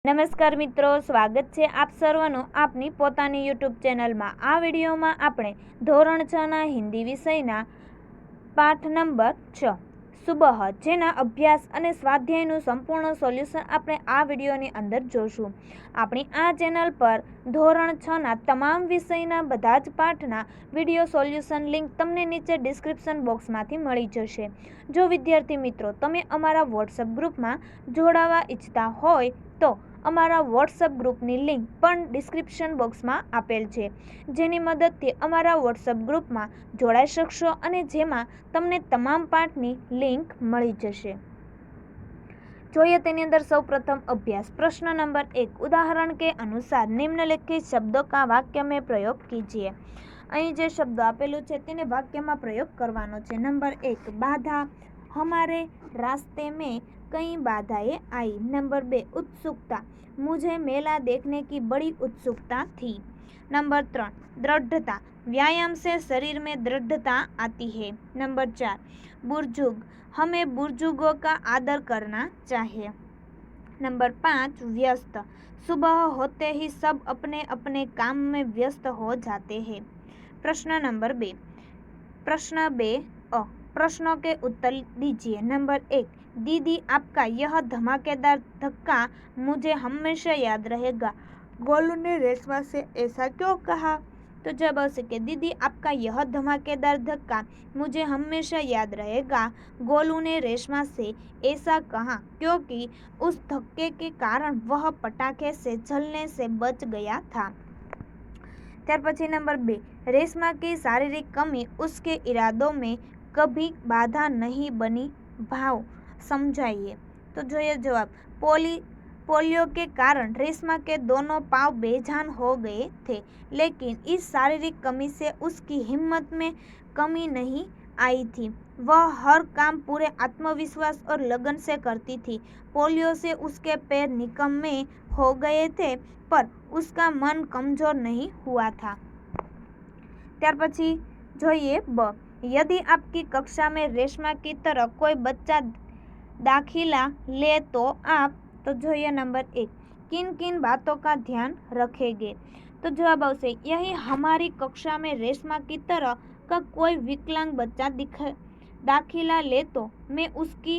નમસ્કાર મિત્રો, સ્વાગત છે આપ સર્વનું આપની પોતાની યુટ્યુબ ચેનલમાં। આ વિડીયોમાં આપણે ધોરણ 6ના હિન્દી વિષયના પાઠ નંબર 6 સુબહ જેના અભ્યાસ અને સ્વાધ્યાયનું સંપૂર્ણ સોલ્યુશન આપણે આ વિડીયોની અંદર જોશું। આપણી આ ચેનલ પર ધોરણ 6ના તમામ વિષયના બધા જ પાઠના વિડીયો સોલ્યુશન લિંક તમને નીચે ડિસ્ક્રિપ્શન બોક્સમાંથી મળી જશે। જો વિદ્યાર્થી મિત્રો તમે અમારા વોટ્સઅપ ગ્રુપમાં જોડાવા ઈચ્છતા હોય તો અમારા વોટ્સઅપ ગ્રુપની લિંક પણ ડિસ્ક્રિપ્શન બોક્સમાં આપેલ છે, જેની મદદથી અમારા વોટ્સઅપ ગ્રુપમાં જોડાઈ શકશો અને જેમાં તમને તમામ પાઠની લિંક મળી જશે। જોઈએ તેની અંદર સૌપ્રથમ અભ્યાસ। પ્રશ્न नंबर 1, उदाहरण के अनुसार निम्नलिखित शब्दों का वाक्य में प्रयोग कीजिए। અહીં જે શબ્દો આપેલું છે તેને વાક્યમાં પ્રયોગ કરવાનો છે। નંબર 1 बाधा, हमारे रास्ते में कई बाधाएं आई। नंबर 2 उत्सुकता, मुझे मेला देखने की बड़ी उत्सुकता थी। नंबर 3 दृढ़ता, व्यायाम से शरीर में दृढ़ता आती है। नंबर 4 बुजुर्ग, हमें बुजुर्गों का आदर करना चाहिए। नंबर 5 व्यस्त, सुबह होते ही सब अपने अपने काम में व्यस्त हो जाते हैं। प्रश्न नंबर 2 प्रश्न 2 अ प्रश्नों के उत्तर दीजिए। नंबर 1 दीदी आपका यह धमाकेदार धक्का मुझे हमेशा याद रहेगा। गोलू ने रेशमा से ऐसा क्यों कहा? तो जवाब आवश्य कि दीदी आपका यह धमाकेदार धक्का मुझे हमेशा याद रहेगा। गोलू ने रेशमा से ऐसा कहा क्योंकि उस धक्के के कारण वह पटाखे से जलने से बच गया था। त्यार पछी नंबर 2 रेशमा की शारीरिक कमी उसके इरादों में कभी बाधा नहीं बनी, भाव समझाइए। तो જોઈએ जवाब पोलियो के कारण रेशमा के दोनों पांव बेजान हो गए थे, लेकिन इस शारीरिक कमी से उसकी हिम्मत में कमी नहीं आई थी। वह हर काम पूरे आत्मविश्वास और लगन से करती थी। पोलियो से उसके पैर निकम्मे हो गए थे पर उसका मन कमजोर नहीं हुआ था। त्यार पछी જોઈએ ब यदि आपकी कक्षा में रेशमा की तरह कोई बच्चा दाखिला ले तो आप तो જોઈએ नंबर 1 किन किन बातों का ध्यान रखेंगे। तो जवाब आवश्य यही हमारी कक्षा में रेशमा की तरह का कोई विकलांग बच्चा दाखिला ले तो मैं उसकी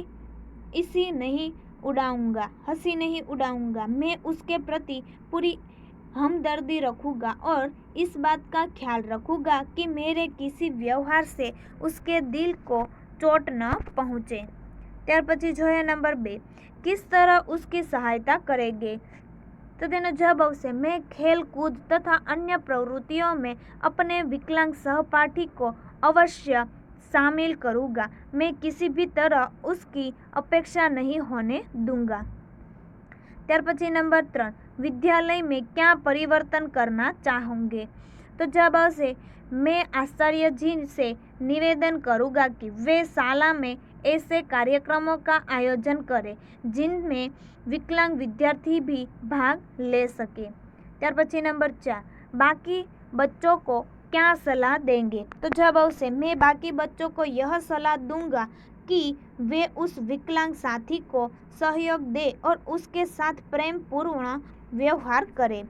हंसी नहीं उड़ाऊंगा। मैं उसके प्रति पूरी हमदर्दी रखूंगा और इस बात का ख्याल रखूंगा कि मेरे किसी व्यवहार से उसके दिल को चोट न पहुँचे। त्यार पछी જોઈએ नंबर 2 किस तरह उसकी सहायता करेंगे। तो तेनो जवाब आवश्य मैं खेल कूद तथा अन्य प्रवृत्तियों में अपने विकलांग सहपाठी को अवश्य शामिल करूँगा। मैं किसी भी तरह उसकी अपेक्षा नहीं होने दूंगा। त्यार पछी नंबर 3 विद्यालय में क्या परिवर्तन करना चाहोगे। तो जवाब आवश्य मैं आचार्य जी से निवेदन करूँगा कि वे शाला में ऐसे कार्यक्रमों का आयोजन करें जिनमें विकलांग विद्यार्थी भी भाग ले सके। त्यार पछी नंबर 4 बाकी बच्चों को क्या सलाह देंगे। तो जवाब आवश्य मैं बाकी बच्चों को यह सलाह दूंगा कि वे उस विकलांग साथी को सहयोग दे और उसके साथ प्रेम पूर्ण व्यवहार करें।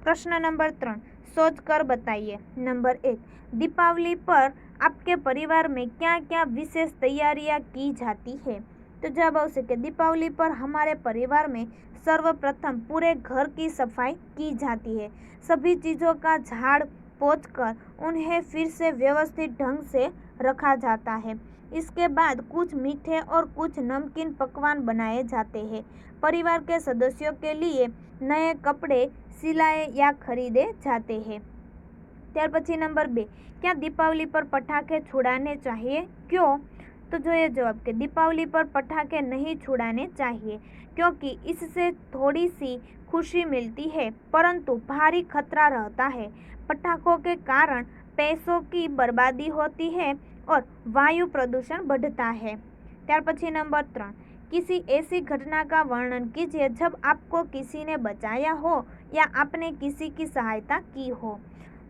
प्रश्न नंबर 3 सोच कर बताइए। नंबर 1 दीपावली पर आपके परिवार में क्या क्या विशेष तैयारियां की जाती है। तो जवाब आवश्य कि दीपावली पर हमारे परिवार में सर्वप्रथम पूरे घर की सफाई की जाती है। सभी चीज़ों का झाड़ पोंछ कर उन्हें फिर से व्यवस्थित ढंग से रखा जाता है। इसके बाद कुछ मीठे और कुछ नमकीन पकवान बनाए जाते हैं। परिवार के सदस्यों के लिए नए कपड़े सिलाए या खरीदे जाते हैं। त्यार पछी नंबर 2 क्या दीपावली पर पटाखे छुड़ाने चाहिए, क्यों। तो જોઈએ जवाब कि दीपावली पर पटाखे नहीं छुड़ाने चाहिए क्योंकि इससे थोड़ी सी खुशी मिलती है परंतु भारी खतरा रहता है। पटाखों के कारण पैसों की बर्बादी होती है और वायु प्रदूषण बढ़ता है। त्यार पछी नंबर 3 किसी ऐसी घटना का वर्णन कीजिए जब आपको किसी ने बचाया हो या आपने किसी की सहायता की हो।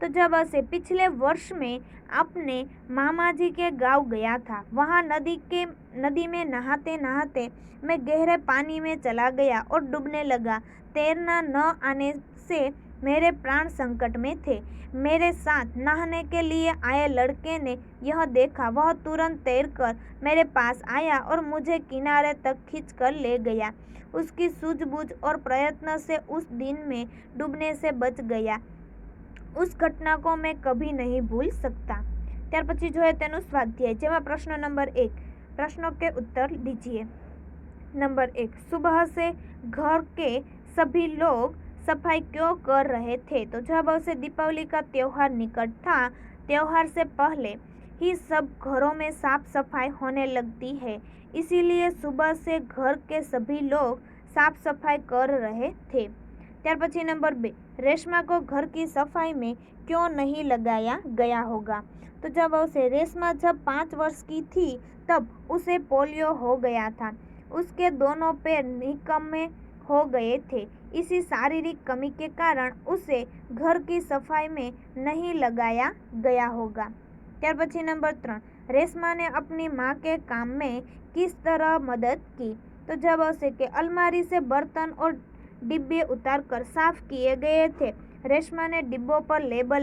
तो जब से पिछले वर्ष में अपने मामा जी के गांव गया था। वहाँ नदी में नहाते नहाते मैं गहरे पानी में चला गया और डूबने लगा। तैरना न आने से मेरे प्राण संकट में थे। मेरे साथ नहाने के लिए आए लड़के ने यह देखा। वह तुरंत तैरकर मेरे पास आया और मुझे किनारे तक खींचकर ले गया। उसकी सूझबूझ और प्रयत्न से उस दिन में डूबने से बच गया। उस घटना को मैं कभी नहीं भूल सकता। ત્યાર પછી જોઈએ તેનું સ્વાધ્યાય, જેમાં પ્રશ્ન નંબર 1, प्रश्नों के उत्तर दीजिए। नंबर 1, सुबह से घर के सभी लोग सफाई क्यों कर रहे थे? तो जवाब आवश्य दीपावली का त्योहार निकट था। त्योहार से पहले ही सब घरों में साफ सफाई होने लगती है, इसीलिए सुबह से घर के सभी लोग साफ सफाई कर रहे थे। ત્યાર પછી नंबर 2, रेशमा को घर की सफाई में क्यों नहीं लगाया गया होगा? तो जब उसे रेशमा जब 5 वर्ष की थी तब उसे पोलियो हो गया था। उसके दोनों पैर निकम्मे हो गए थे। इसी शारीरिक कमी के कारण उसे घर की सफाई में नहीं लगाया गया होगा। ત્યાર પછી नंबर 3, रेशमा ने अपनी माँ के काम में किस तरह मदद की? तो जब उसे के अलमारी से बर्तन और डिब्बे उतारकर साफ किए गए थे। रेशमा ने डिब्बों पर लेबल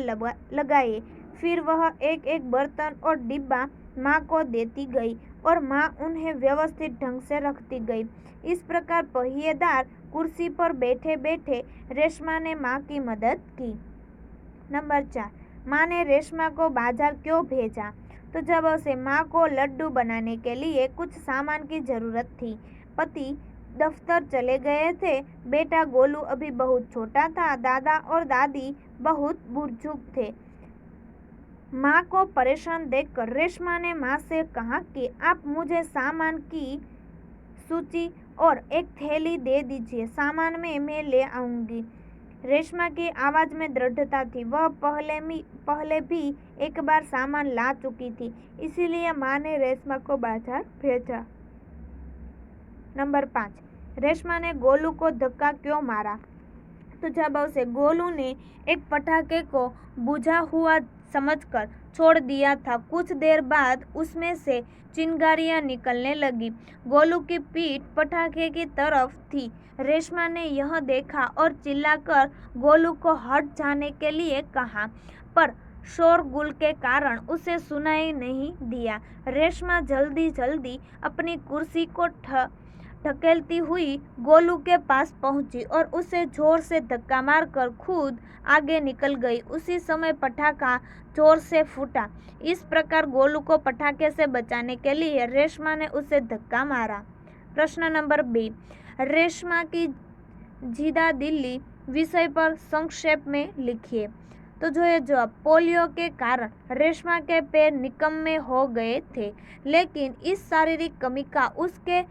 लगाए, फिर वह एक एक बर्तन और डिब्बा माँ को देती गई और माँ उन्हें व्यवस्थित ढंग से रखती गई। इस प्रकार पहिएदार कुर्सी पर बैठे बैठे रेशमा ने माँ की मदद की। नंबर 4, माँ ने रेशमा को बाजार क्यों भेजा? तो जब उसे माँ को लड्डू बनाने के लिए कुछ सामान की जरूरत थी। पति दफ्तर चले गए थे। बेटा गोलू अभी बहुत छोटा था। दादा और दादी बहुत बुजुर्ग थे। माँ को परेशान देखकर रेशमा ने माँ से कहा कि आप मुझे सामान की सूची और एक थैली दे दीजिए, सामान में मैं ले आऊंगी। रेशमा की आवाज में दृढ़ता थी। वह पहले भी एक बार सामान ला चुकी थी, इसीलिए माँ ने रेशमा को बाजार भेजा। नंबर 5, रेशमा ने गोलू को धक्का क्यों मारा? तो जब उसे गोलू ने एक पटाखे को बुझा हुआ समझकर छोड़ दिया था। कुछ देर बाद उसमें से चिंगारियां निकलने लगी। गोलू की पीठ पटाखे की तरफ थी। रेशमा ने यह देखा और चिल्लाकर गोलू को हट जाने के लिए कहा, पर शोरगुल के कारण उसे सुनाई नहीं दिया। रेशमा जल्दी जल्दी अपनी कुर्सी को ढकेलती हुई गोलू के पास पहुंची और उसे जोर से धक्का मारकर खुद आगे निकल गई। उसी समय पटाखा जोर से फूटा। इस प्रकार गोलू को पटाखे से बचाने के लिए रेशमा ने उसे धक्का मारा। प्रश्न नंबर 2, रेशमा की जिदा दिल्ली विषय पर संक्षेप में लिखिए। तो जो ये जवाब, पोलियो के कारण रेशमा के पैर निकम्मे हो गए थे, लेकिन इस शारीरिक कमी का उसके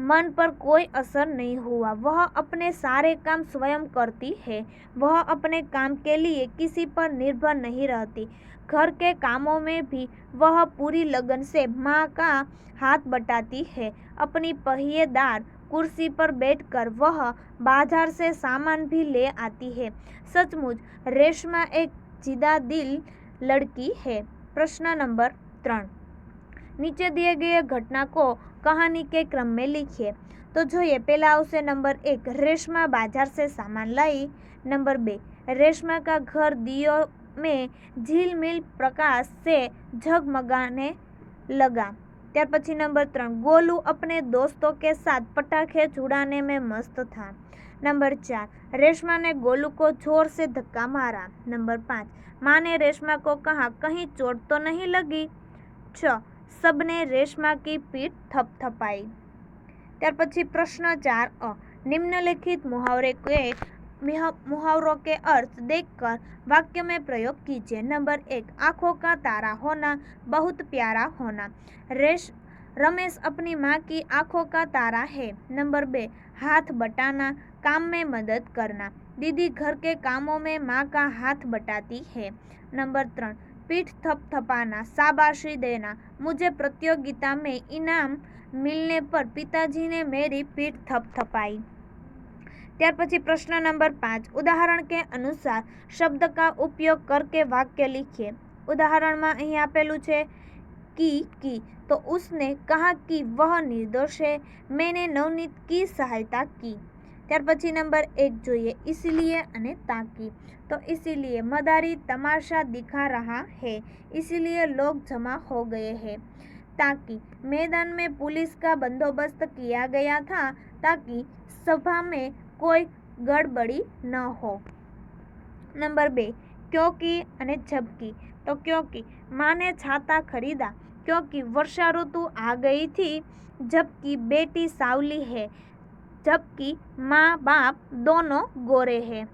मन पर कोई असर नहीं हुआ। वह अपने सारे काम स्वयं करती है। वह अपने काम के लिए किसी पर निर्भर नहीं रहती। घर के कामों में भी वह पूरी लगन से माँ का हाथ बटाती है। अपनी पहिएदार कुर्सी पर बैठकर वह बाजार से सामान भी ले आती है। सचमुच रेशमा एक जिदा दिल लड़की है। प्रश्न नंबर 3, नीचे दिए गए घटना को कहानी के क्रम में लिखिए। तो જોઈએ, पहला આવશે नंबर 1, रेशमा बाजार से सामान लाई। नंबर 2, रेशमा का घर दियों में झिलमिल प्रकाश से झगमगाने लगा। ત્યાર પછી नंबर 3, गोलू अपने दोस्तों के साथ पटाखे छुड़ाने में मस्त था। नंबर 4, रेशमा ने गोलू को जोर से धक्का मारा। नंबर 5, माँ ने रेशमा को कहा, कहीं चोट तो नहीं लगी। 6, सबने रेशमा की पीठ थपथपाई। ત્યાર પછી प्रश्न 4 निम्नलिखित मुहावरों के अर्थ देखकर वाक्य में प्रयोग कीजिए। नंबर 1, आंखों का तारा होना, बहुत प्यारा होना। रमेश अपनी माँ की आंखों का तारा है। नंबर 2, हाथ बटाना, काम में मदद करना। दीदी घर के कामों में माँ का हाथ बटाती है। नंबर 3, पीठ थपथपाना, शाबाशी देना। मुझे प्रतियोगिता में इनाम मिलने पर पिताजी ने मेरी पीठ थपथपाई। ત્યાર પછી प्रश्न नंबर 5, उदाहरण के अनुसार शब्द का उपयोग करके वाक्य लिखिए। उदाहरण में અહીં આપેલું છે की, तो उसने कहा कि वह निर्दोष है। मैंने नवनीत की सहायता की। ત્યાર પછી નંબર 1 જોઈએ इसीलिए અને ताकि। तो इसीलिए मदारी तमाशा दिखा रहा है, इसीलिए लोग जमा हो गए हैं। ताकि मैदान में पुलिस का बंदोबस्त किया गया था ताकि सभा में कोई गड़बड़ी न हो। नंबर 2 क्योंकि અને जबकि। तो क्योंकि माँ ने छाता खरीदा क्योंकि वर्षा ऋतु आ गई थी, जबकि बेटी सावली है, जबकि माँ बाप दोनों गोरे हैं।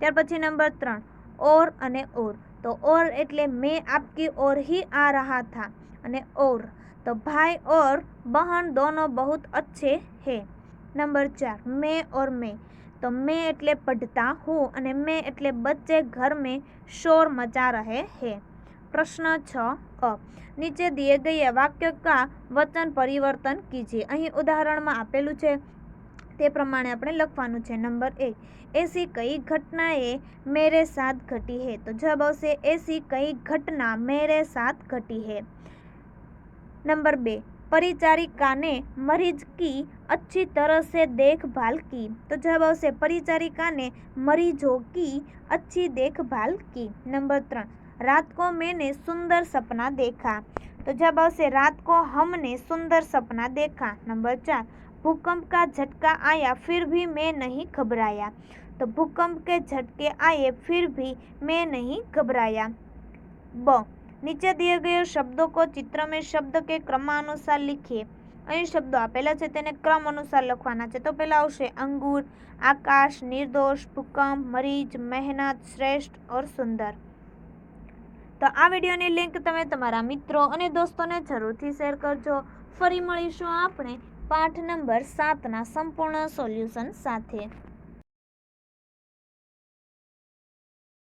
ત્યાર પછી નંબર 3 और અને और। तो और એટલે मैं आपकी ओर ही आ रहा था અને और तो भाई और बहन दोनों बहुत अच्छे हैं। नंबर 4 मैं और मैं। तो मैं એટલે पढ़ता हूँ અને मैं એટલે बच्चे घर में शोर मचा रहे हैं। प्रश्न 6 नीचे दिए गए वाक्य का वचन परिवर्तन कीजिए। અહીં ઉદાહરણમાં આપેલું છે તે પ્રમાણે આપણે લખવાનું છે। નંબર 1 ऐसी कई घटनाएं मेरे साथ घटी है। तो जवाब આવશે ऐसी कई घटना मेरे साथ घटी है। नंबर 2 परिचारिका ने मरीज की अच्छी तरह से देखभाल की। तो जवाब આવશે परिचारिका ने मरीजों की अच्छी देखभाल की। नंबर 3 रात को मैंने सुंदर सपना देखा। तो जवाब આવશે रात को हमने सुंदर सपना देखा। नंबर 4 भूकंप का झटका आया फिर भी मैं नहीं घबराया। तो भूकंप के झटके आए फिर भी मैं नहीं घबराया। ब नीचे दिए गए शब्दों को चित्र में शब्द के क्रमानुसार लिखिए। અહીં શબ્દો આપેલા છે તેને ક્રમ અનુસાર લખવાના છે। તો પહેલા આવશે અંગૂર, આકાશ, નિર્દોષ, ભૂકંપ, મરીજ, મહેનત, શ્રેષ્ઠ और સુંદર। તો આ વિડીયોની લિંક તમે તમારા મિત્રો અને દોસ્તોને જરૂરથી શેર કરજો। ફરી મળીશું આપણે પાઠ નંબર 7ના સંપૂર્ણ સોલ્યુશન સાથે।